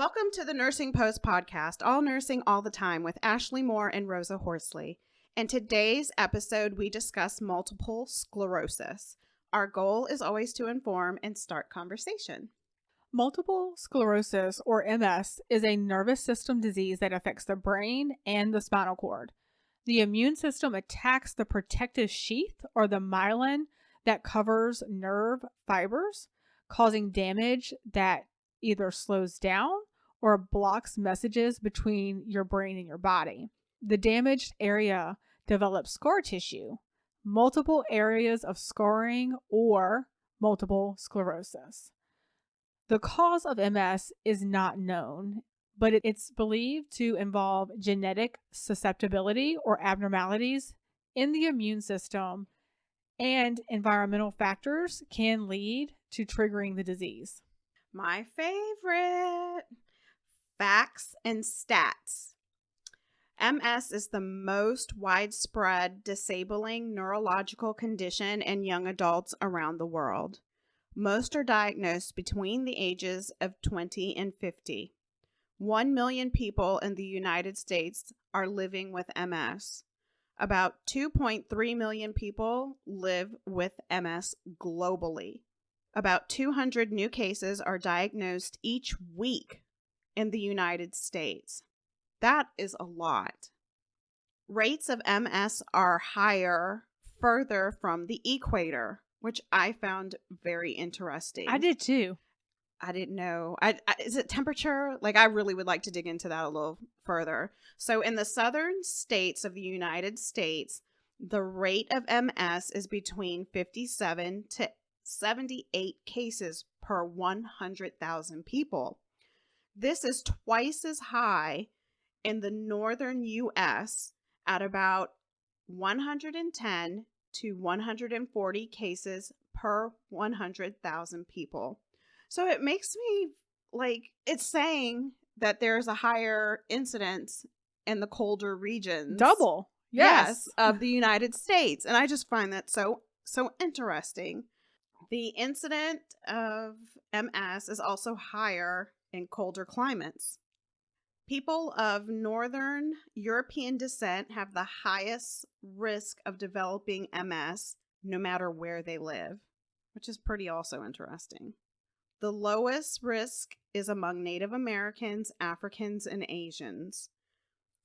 Welcome to the Nursing Post podcast, all nursing all the time with Ashley Moore and Rosa Horsley. In today's episode, we discuss multiple sclerosis. Our goal is always to inform and start conversation. Multiple sclerosis, or MS, is a nervous system disease that affects the brain and the spinal cord. The immune system attacks the protective sheath, or the myelin, that covers nerve fibers, causing damage that either slows down or blocks messages between your brain and your body. The damaged area develops scar tissue, multiple areas of scarring, or multiple sclerosis. The cause of MS is not known, but it's believed to involve genetic susceptibility or abnormalities in the immune system, and environmental factors can lead to triggering the disease. My favorite, facts and stats. MS is the most widespread disabling neurological condition in young adults around the world. Most are diagnosed between the ages of 20 and 50. 1 million people in the United States are living with MS. About 2.3 million people live with MS globally. About 200 new cases are diagnosed each week in the United States. That is a lot. Rates of MS are higher further from the equator, which I found very interesting. I did too. I didn't know. Is it temperature? I really would like to dig into that a little further. So in the southern states of the United States, the rate of MS is between 57 to 78 cases per 100,000 people. This is twice as high in the northern U.S. at about 110 to 140 cases per 100,000 people. So it makes me it's saying that there's a higher incidence in the colder regions. Double. Yes. Of the United States. And I just find that so interesting. The incidence of MS is also higher in colder climates. People of Northern European descent have the highest risk of developing MS no matter where they live, which is pretty also interesting. The lowest risk is among Native Americans, Africans, and Asians.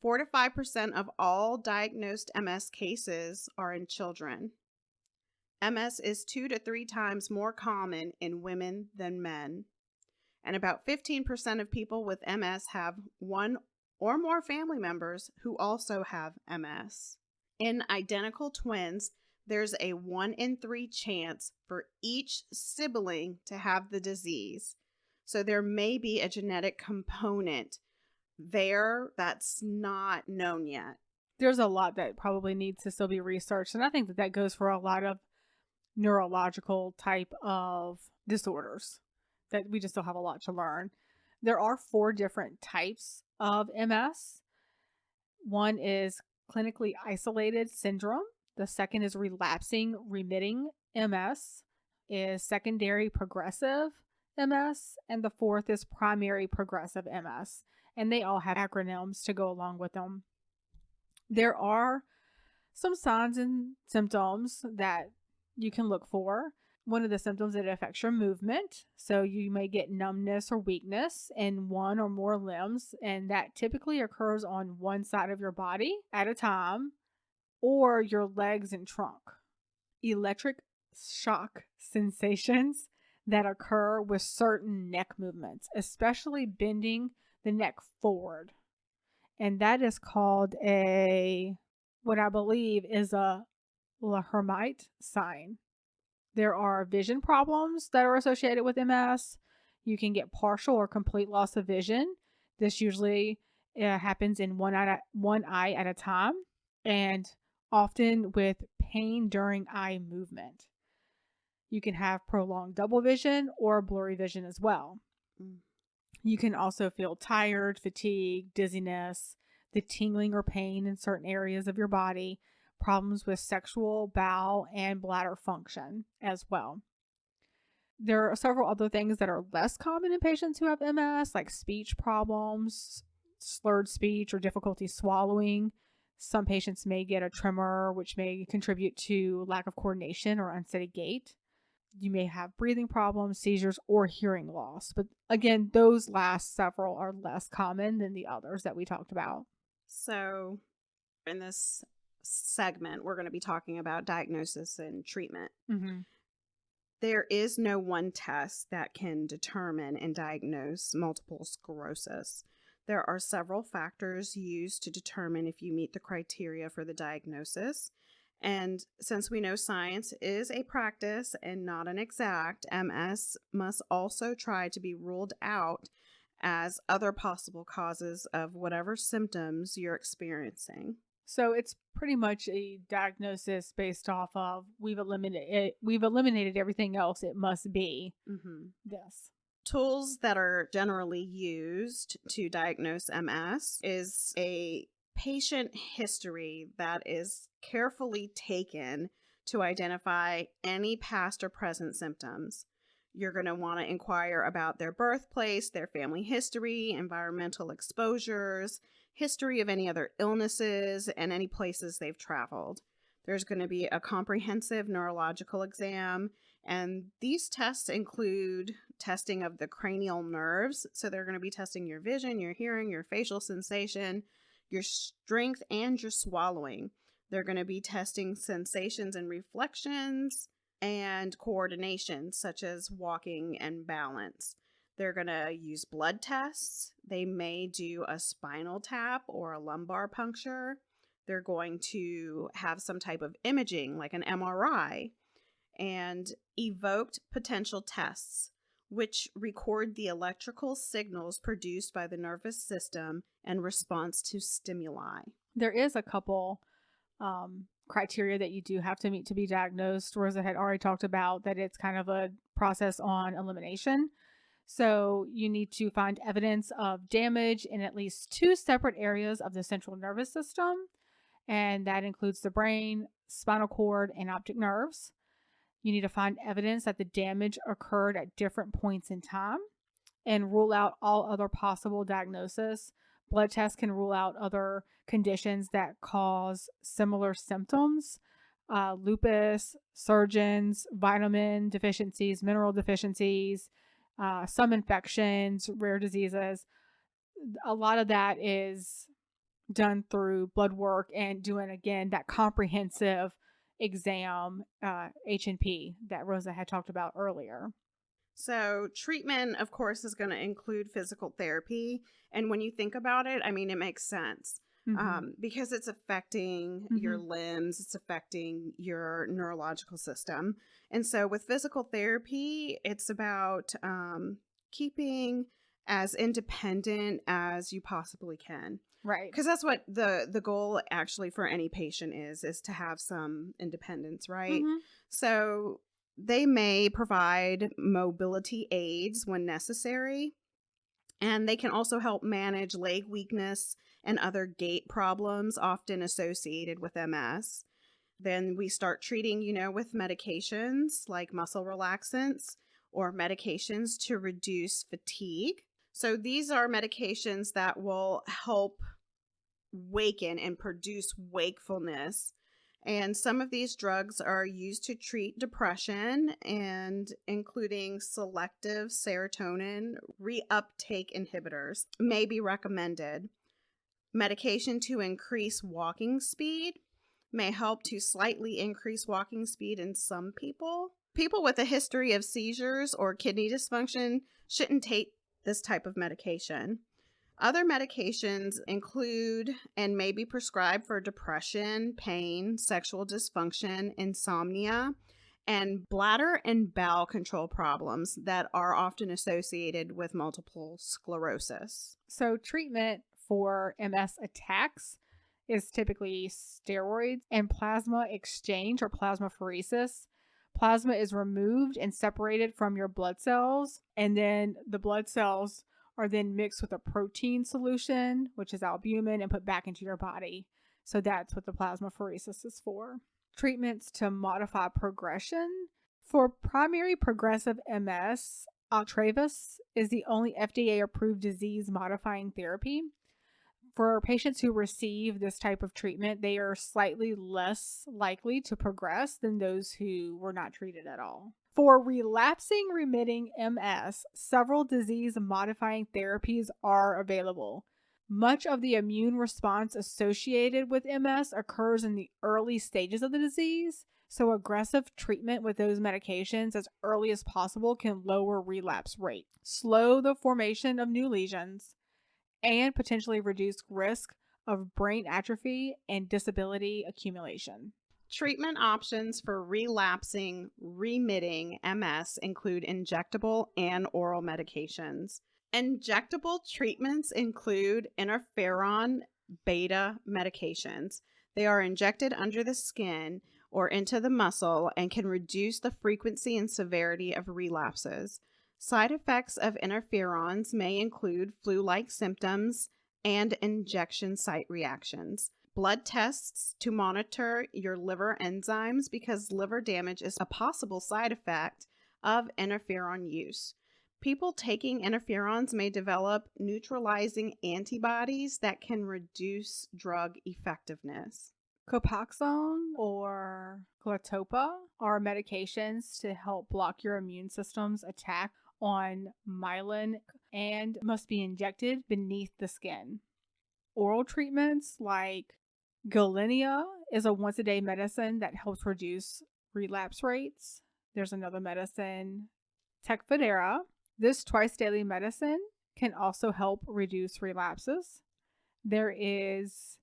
4 to 5% of all diagnosed MS cases are in children. MS is 2 to 3 times more common in women than men. And about 15% of people with MS have one or more family members who also have MS. In identical twins, there's a 1 in 3 chance for each sibling to have the disease. So there may be a genetic component there that's not known yet. There's a lot that probably needs to still be researched. And I think that goes for a lot of neurological type of disorders that we just still have a lot to learn. There are 4 different types of MS. One is clinically isolated syndrome. The second is relapsing remitting MS, is secondary progressive MS, and the fourth is primary progressive MS. And they all have acronyms to go along with them. There are some signs and symptoms that you can look for. One of the symptoms, it affects your movement. So you may get numbness or weakness in one or more limbs, and that typically occurs on one side of your body at a time, or your legs and trunk. Electric shock sensations that occur with certain neck movements, especially bending the neck forward. And that is called what I believe is a Hermite sign. There are vision problems that are associated with MS. You can get partial or complete loss of vision. This usually happens in one eye at a time, and often with pain during eye movement. You can have prolonged double vision or blurry vision as well. You can also feel tired, fatigue, dizziness, the tingling or pain in certain areas of your body, problems with sexual, bowel, and bladder function as well. There are several other things that are less common in patients who have MS, like speech problems, slurred speech, or difficulty swallowing. Some patients may get a tremor, which may contribute to lack of coordination or unsteady gait. You may have breathing problems, seizures, or hearing loss. But again, those last several are less common than the others that we talked about. So, in this segment, we're going to be talking about diagnosis and treatment. Mm-hmm. There is no one test that can determine and diagnose multiple sclerosis. There are several factors used to determine if you meet the criteria for the diagnosis. And since we know science is a practice and not an exact, MS must also try to be ruled out as other possible causes of whatever symptoms you're experiencing. So it's pretty much a diagnosis based off of we've eliminated everything else. It must be this. Tools that are generally used to diagnose MS is a patient history that is carefully taken to identify any past or present symptoms. You're going to want to inquire about their birthplace, their family history, environmental exposures, history of any other illnesses, and any places they've traveled. There's going to be a comprehensive neurological exam, and these tests include testing of the cranial nerves. So they're going to be testing your vision, your hearing, your facial sensation, your strength, and your swallowing. They're going to be testing sensations and reflections and coordination, such as walking and balance. They're going to use blood tests. They may do a spinal tap or a lumbar puncture. They're going to have some type of imaging, like an MRI, and evoked potential tests, which record the electrical signals produced by the nervous system in response to stimuli. There is a couple criteria that you do have to meet to be diagnosed. Rosa had already talked about that it's kind of a process on elimination. So you need to find evidence of damage in at least 2 separate areas of the central nervous system, and that includes the brain, spinal cord, and optic nerves. You need to find evidence that the damage occurred at different points in time and rule out all other possible diagnoses. Blood tests can rule out other conditions that cause similar symptoms, lupus, surgeons, vitamin deficiencies, mineral deficiencies, some infections, rare diseases. A lot of that is done through blood work and doing, again, that comprehensive exam, H&P, that Rosa had talked about earlier. So treatment, of course, is going to include physical therapy. And when you think about it, I mean, it makes sense because it's affecting your limbs, it's affecting your neurological system. And so with physical therapy, it's about keeping as independent as you possibly can. Right. Because that's what the goal actually for any patient is to have some independence, right? So they may provide mobility aids when necessary, and they can also help manage leg weakness and other gait problems often associated with MS. Then we start treating, with medications like muscle relaxants or medications to reduce fatigue. So these are medications that will help waken and produce wakefulness. And some of these drugs are used to treat depression, and including selective serotonin reuptake inhibitors may be recommended. Medication to increase walking speed may help to slightly increase walking speed in some people. People with a history of seizures or kidney dysfunction shouldn't take this type of medication. Other medications include and may be prescribed for depression, pain, sexual dysfunction, insomnia, and bladder and bowel control problems that are often associated with multiple sclerosis. So treatment for MS attacks is typically steroids and plasma exchange or plasmapheresis. Plasma is removed and separated from your blood cells, and then the blood cells are then mixed with a protein solution, which is albumin, and put back into your body. So that's what the plasmapheresis is for. Treatments to modify progression For primary progressive MS, Octravus is the only FDA-approved disease-modifying therapy. For patients who receive this type of treatment, they are slightly less likely to progress than those who were not treated at all. For relapsing remitting MS, several disease-modifying therapies are available. Much of the immune response associated with MS occurs in the early stages of the disease, so aggressive treatment with those medications as early as possible can lower relapse rate, slow the formation of new lesions, and potentially reduce risk of brain atrophy and disability accumulation. Treatment options for relapsing, remitting MS include injectable and oral medications. Injectable treatments include interferon beta medications. They are injected under the skin or into the muscle and can reduce the frequency and severity of relapses. Side effects of interferons may include flu-like symptoms and injection site reactions. Blood tests to monitor your liver enzymes because liver damage is a possible side effect of interferon use. People taking interferons may develop neutralizing antibodies that can reduce drug effectiveness. Copaxone or Glatopa are medications to help block your immune system's attack on myelin and must be injected beneath the skin. Oral treatments like Gilenya is a once-a-day medicine that helps reduce relapse rates. There's another medicine, Tecfidera. This twice-daily medicine can also help reduce relapses. There is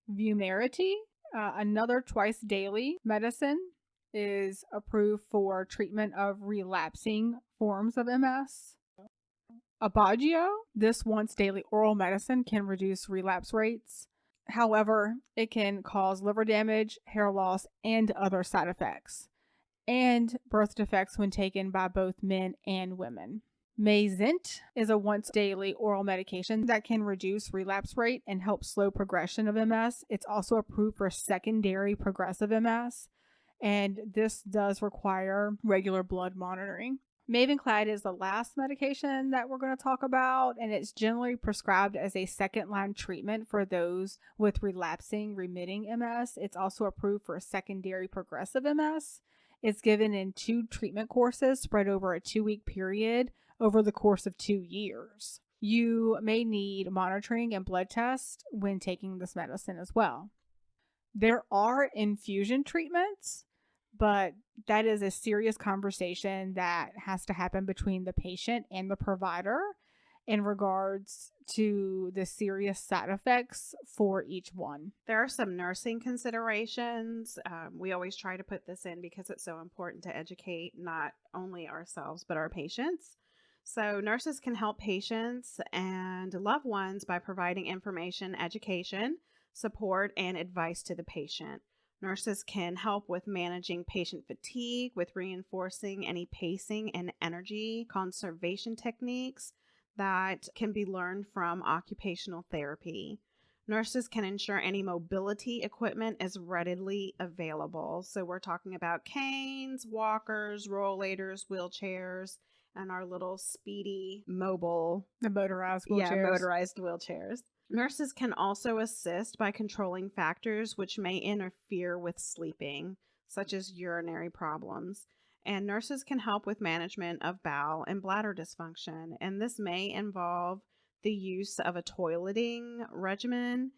Vumerity. Another twice-daily medicine is approved for treatment of relapsing forms of MS. Aubagio, this once-daily oral medicine can reduce relapse rates. However, it can cause liver damage, hair loss, and other side effects, and birth defects when taken by both men and women. Mayzent is a once-daily oral medication that can reduce relapse rate and help slow progression of MS. It's also approved for secondary progressive MS, and this does require regular blood monitoring. Mavenclad is the last medication that we're going to talk about, and it's generally prescribed as a second-line treatment for those with relapsing remitting MS. It's also approved for secondary progressive MS. It's given in 2 treatment courses spread over a 2-week period over the course of 2 years. You may need monitoring and blood tests when taking this medicine as well. There are infusion treatments, but that is a serious conversation that has to happen between the patient and the provider in regards to the serious side effects for each one. There are some nursing considerations. We always try to put this in because it's so important to educate not only ourselves but our patients. So nurses can help patients and loved ones by providing information, education, support, and advice to the patient. Nurses can help with managing patient fatigue, with reinforcing any pacing and energy conservation techniques that can be learned from occupational therapy. Nurses can ensure any mobility equipment is readily available. So we're talking about canes, walkers, rollators, wheelchairs, and our little speedy mobile, The motorized wheelchairs. Yeah, motorized wheelchairs. Nurses can also assist by controlling factors which may interfere with sleeping, such as urinary problems. And nurses can help with management of bowel and bladder dysfunction. And this may involve the use of a toileting regimen,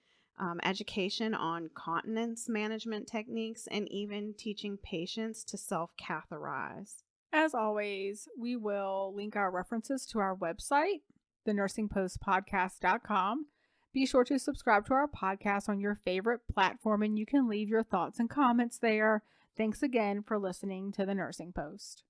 education on continence management techniques, and even teaching patients to self-catheterize. As always, we will link our references to our website, thenursingpostpodcast.com. Be sure to subscribe to our podcast on your favorite platform, and you can leave your thoughts and comments there. Thanks again for listening to The Nursing Post.